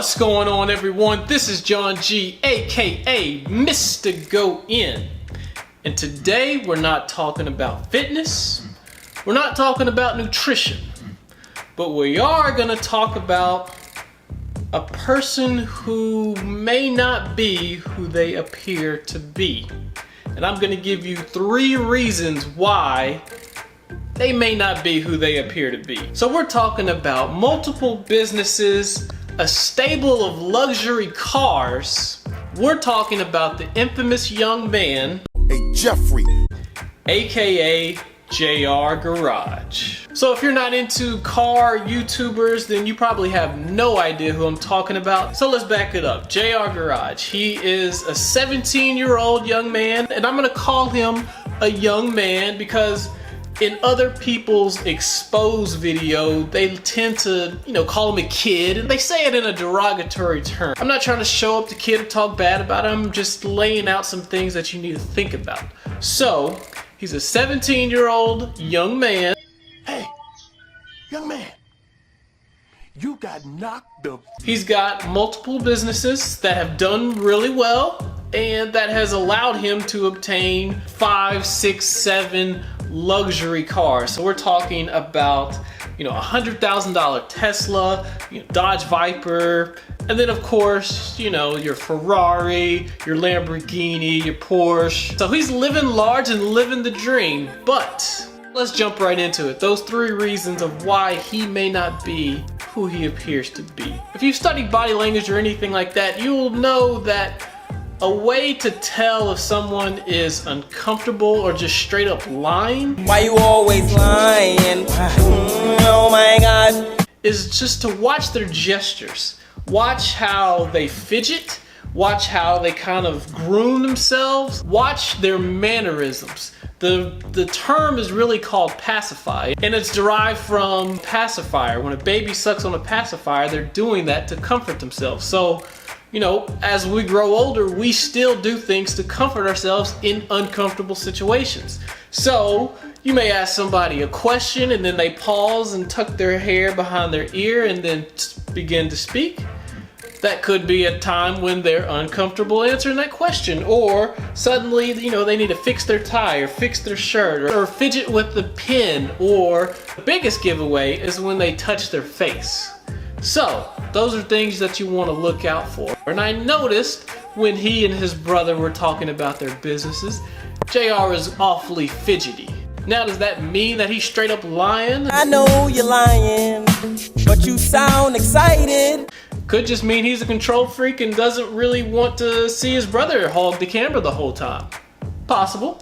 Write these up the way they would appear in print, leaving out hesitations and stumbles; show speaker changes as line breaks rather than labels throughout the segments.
What's going on, everyone? This is John G, aka Mr. Go In. And today we're not talking about fitness, we're not talking about nutrition, but we are gonna talk about a person who may not be who they appear to be. And I'm gonna give you 3 reasons why they may not be who they appear to be. So we're talking about multiple businesses, a stable of luxury cars. We're talking about the infamous young man,
Hey Jeffrey,
aka JR Garage. So if you're not into car YouTubers, then you probably have no idea who I'm talking about. So let's back it up. JR Garage, he is a 17-year-old young man, and I'm gonna call him a young man because in other people's exposed video, they tend to, call him a kid, and they say it in a derogatory term. I'm not trying to show up the kid or talk bad about him, I'm just laying out some things that you need to think about. So, he's a 17-year-old young man.
hey, young man, you got knocked up.
He's got multiple businesses that have done really well, and that has allowed him to obtain 5, 6, 7 luxury cars. So we're talking about, $100,000 Tesla, Dodge Viper, and then of course, your Ferrari, your Lamborghini, your Porsche. So he's living large and living the dream, but let's jump right into it. Those 3 reasons of why he may not be who he appears to be. If you've studied body language or anything like that, you'll know that a way to tell if someone is uncomfortable or just straight up lying,
why you always lying? Oh my God,
is just to watch their gestures. Watch how they fidget, watch how they kind of groom themselves, watch their mannerisms. The term is really called pacify, and it's derived from pacifier. When a baby sucks on a pacifier, they're doing that to comfort themselves. So, as we grow older, we still do things to comfort ourselves in uncomfortable situations. So, you may ask somebody a question and then they pause and tuck their hair behind their ear and then begin to speak. That could be a time when they're uncomfortable answering that question, or suddenly, they need to fix their tie or fix their shirt or fidget with the pen, or the biggest giveaway is when they touch their face. So, those are things that you want to look out for. And I noticed when he and his brother were talking about their businesses, JR is awfully fidgety. Now, does that mean that he's straight up lying?
I know you're lying, but you sound excited.
Could just mean he's a control freak and doesn't really want to see his brother hog the camera the whole time. Possible.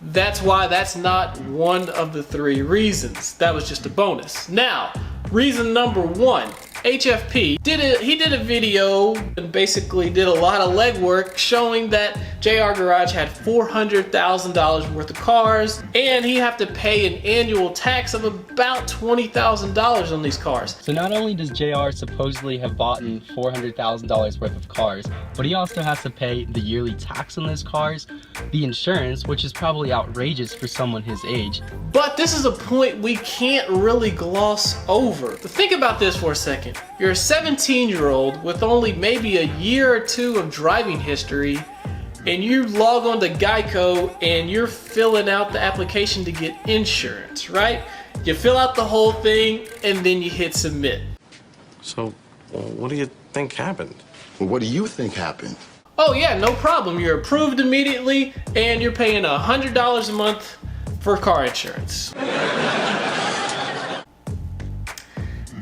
That's why that's not one of the 3 reasons. That was just a bonus. Now, reason number 1. HFP did a video and basically did a lot of legwork showing that JR Garage had $400,000 worth of cars, and he have to pay an annual tax of about $20,000 on these cars.
So not only does JR supposedly have bought $400,000 worth of cars, but he also has to pay the yearly tax on those cars, the insurance, which is probably outrageous for someone his age.
But this is a point we can't really gloss over. Think about this for a second. You're a 17-year-old with only maybe a year or 2 of driving history, and you log on to Geico and you're filling out the application to get insurance, right? You fill out the whole thing and then you hit submit.
So, what do you think happened?
Well, what do you think happened?
Oh yeah, no problem. You're approved immediately and you're paying $100 a month for car insurance.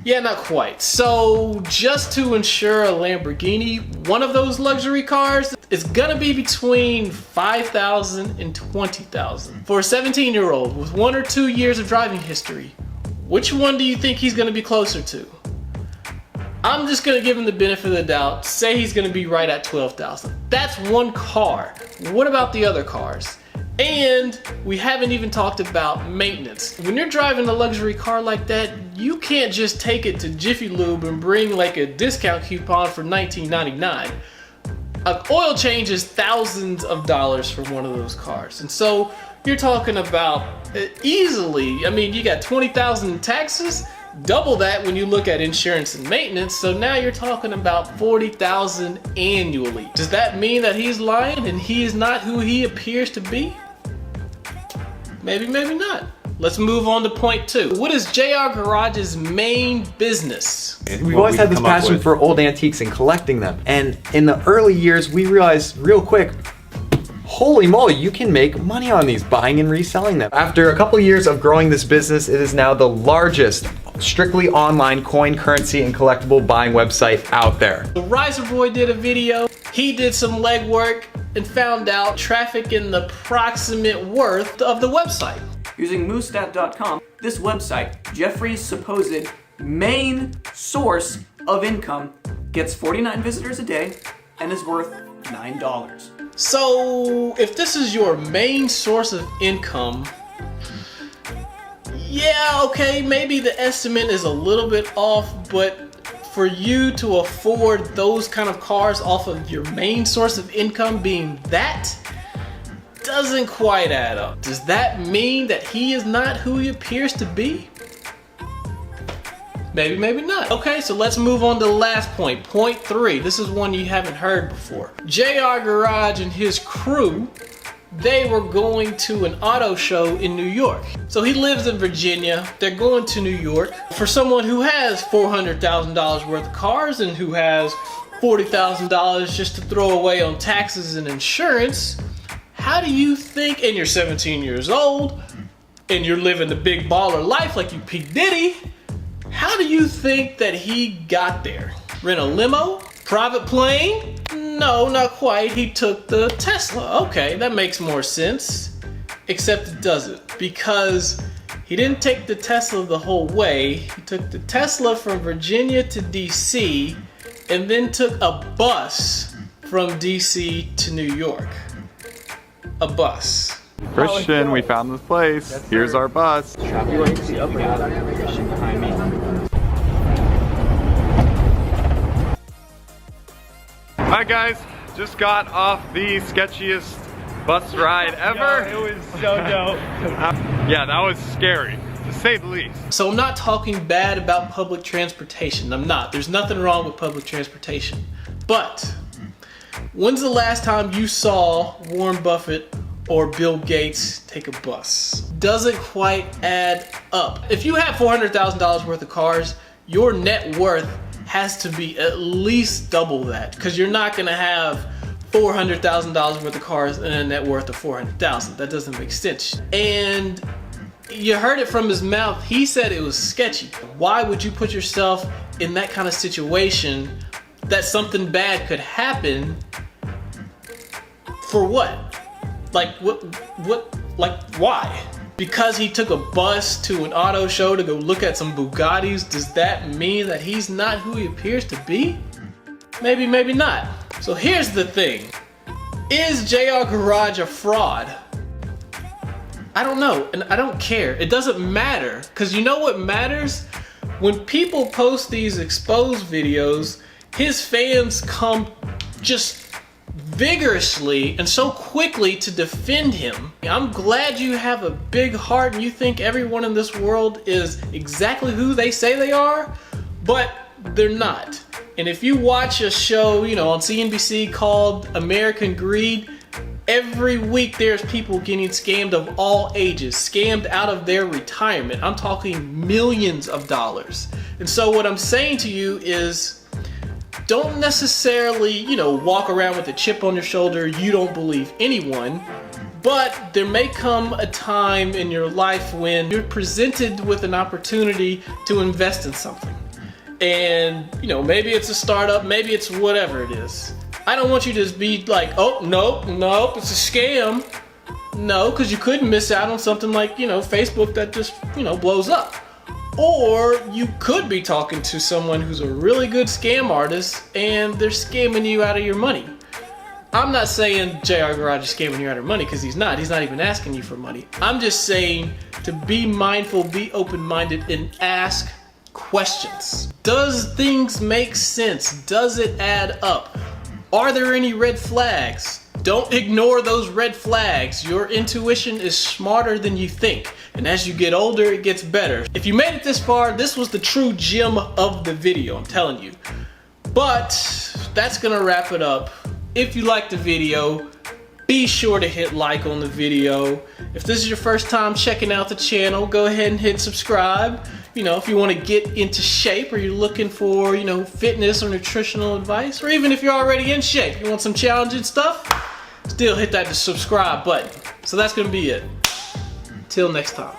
Yeah, not quite. So just to insure a Lamborghini, one of those luxury cars, is gonna be between $5,000 and $20,000. For a 17-year-old with 1 or 2 years of driving history, which one do you think he's gonna be closer to? I'm just gonna give him the benefit of the doubt, say he's gonna be right at $12,000. That's one car. What about the other cars? And we haven't even talked about maintenance. When you're driving a luxury car like that, you can't just take it to Jiffy Lube and bring like a discount coupon for $19.99. An oil change is thousands of dollars for one of those cars. And so you're talking about easily, you got $20,000 in taxes, Double that when you look at insurance and maintenance, so now you're talking about $40,000 annually. Does that mean that he's lying and he is not who he appears to be? Maybe, maybe not. Let's move on to point 2. What is JR Garage's main business?
We've always had this passion for old antiques and collecting them. And in the early years, we realized real quick, holy moly, you can make money on these, buying and reselling them. After a couple years of growing this business, it is now the largest strictly online coin, currency, and collectible buying website out there.
The Riser Boy did a video. He did some legwork and found out traffic and the approximate worth of the website.
Using moostat.com, this website, Jeffrey's supposed main source of income, gets 49 visitors a day and is worth $9.
So, if this is your main source of income, yeah, okay, maybe the estimate is a little bit off, but for you to afford those kind of cars off of your main source of income being that, doesn't quite add up. Does that mean that he is not who he appears to be? Maybe, maybe not. Okay, so let's move on to the last point. Point 3. This is one you haven't heard before. JR Garage and his crew, they were going to an auto show in New York. So he lives in Virginia. They're going to New York. For someone who has $400,000 worth of cars and who has $40,000 just to throw away on taxes and insurance, how do you think, and you're 17 years old, and you're living the big baller life like you P. Diddy, how do you think that he got there? Rent a limo? Private plane? No, not quite. He took the Tesla. Okay, that makes more sense. Except it doesn't, because he didn't take the Tesla the whole way. He took the Tesla from Virginia to DC, and then took a bus from DC to New York. A bus.
Christian, we found this place. Here's our bus. Hi guys, just got off the sketchiest bus ride ever.
Yo, it was so dope.
Yeah, that was scary, to say the least.
So I'm not talking bad about public transportation. I'm not. There's nothing wrong with public transportation. But when's the last time you saw Warren Buffett or Bill Gates take a bus? Doesn't quite add up. If you have $400,000 worth of cars, your net worth has to be at least double that, because you're not gonna have $400,000 worth of cars and a net worth of $400,000. That doesn't make sense. And you heard it from his mouth. He said it was sketchy. Why would you put yourself in that kind of situation that something bad could happen? For what? Like why? Because he took a bus to an auto show to go look at some Bugattis, does that mean that he's not who he appears to be? Maybe, maybe not. So here's the thing. Is JR Garage a fraud? I don't know, and I don't care. It doesn't matter, because you know what matters? When people post these exposed videos, his fans come just vigorously and so quickly to defend him. I'm glad you have a big heart and you think everyone in this world is exactly who they say they are, but they're not. And if you watch a show, you know, on CNBC called American Greed, every week there's people getting scammed of all ages, scammed out of their retirement. I'm talking millions of dollars. And so what I'm saying to you is, don't necessarily, you know, walk around with a chip on your shoulder. You don't believe anyone, but there may come a time in your life when you're presented with an opportunity to invest in something. And, you know, maybe it's a startup, maybe it's whatever it is. I don't want you to just be like, oh, nope, it's a scam. No, because you could miss out on something like, you know, Facebook that just, you know, blows up. Or you could be talking to someone who's a really good scam artist and they're scamming you out of your money. I'm not saying JR Garage is scamming you out of money, because he's not. He's not even asking you for money. I'm just saying to be mindful, be open-minded, and ask questions. Does things make sense? Does it add up? Are there any red flags? Don't ignore those red flags. Your intuition is smarter than you think. And as you get older, it gets better. If you made it this far, this was the true gem of the video, I'm telling you. But that's gonna wrap it up. If you liked the video, be sure to hit like on the video. If this is your first time checking out the channel, go ahead and hit subscribe. You know, if you want to get into shape or you're looking for, you know, fitness or nutritional advice, or even if you're already in shape, you want some challenging stuff, still hit that subscribe button. So that's going to be it. Till next time.